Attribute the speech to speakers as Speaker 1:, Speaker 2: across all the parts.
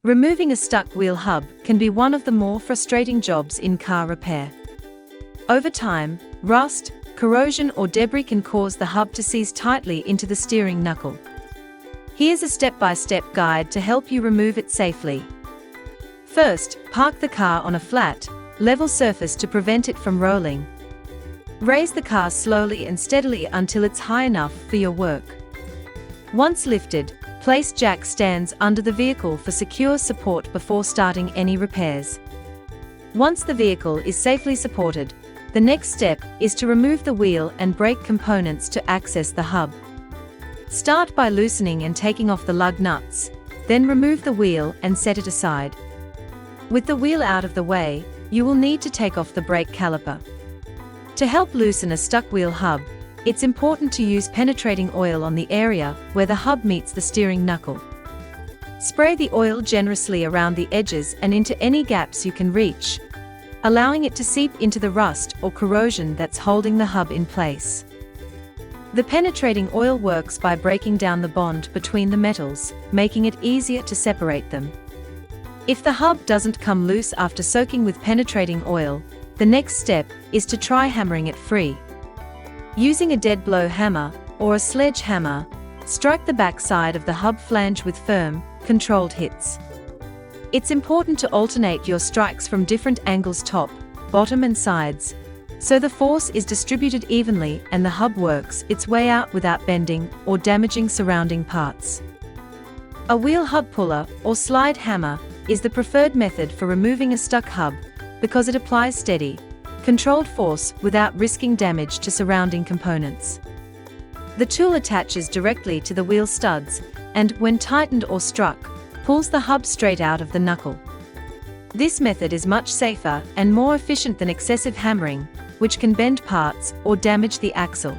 Speaker 1: Removing a stuck wheel hub can be one of the more frustrating jobs in car repair. Over time, rust, corrosion or debris can cause the hub to seize tightly into the steering knuckle. Here's a step-by-step guide to help you remove it safely. First, park the car on a flat, level surface to prevent it from rolling. Raise the car slowly and steadily until it's high enough for your work. Once lifted, place jack stands under the vehicle for secure support before starting any repairs. Once the vehicle is safely supported, the next step is to remove the wheel and brake components to access the hub. Start by loosening and taking off the lug nuts, then remove the wheel and set it aside. With the wheel out of the way, you will need to take off the brake caliper. To help loosen a stuck wheel hub, it's important to use penetrating oil on the area where the hub meets the steering knuckle. Spray the oil generously around the edges and into any gaps you can reach, allowing it to seep into the rust or corrosion that's holding the hub in place. The penetrating oil works by breaking down the bond between the metals, making it easier to separate them. If the hub doesn't come loose after soaking with penetrating oil, the next step is to try hammering it free. Using a dead blow hammer or a sledgehammer, strike the back side of the hub flange with firm, controlled hits. It's important to alternate your strikes from different angles, top, bottom and sides, so the force is distributed evenly and the hub works its way out without bending or damaging surrounding parts. A wheel hub puller or slide hammer is the preferred method for removing a stuck hub because it applies steady, controlled force without risking damage to surrounding components. The tool attaches directly to the wheel studs and, when tightened or struck, pulls the hub straight out of the knuckle. This method is much safer and more efficient than excessive hammering, which can bend parts or damage the axle.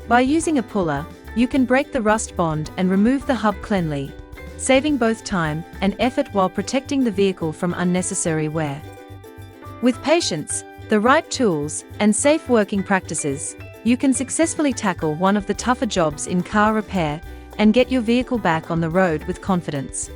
Speaker 1: By using a puller, you can break the rust bond and remove the hub cleanly, saving both time and effort while protecting the vehicle from unnecessary wear. With patience, the right tools, and safe working practices, you can successfully tackle one of the tougher jobs in car repair and get your vehicle back on the road with confidence.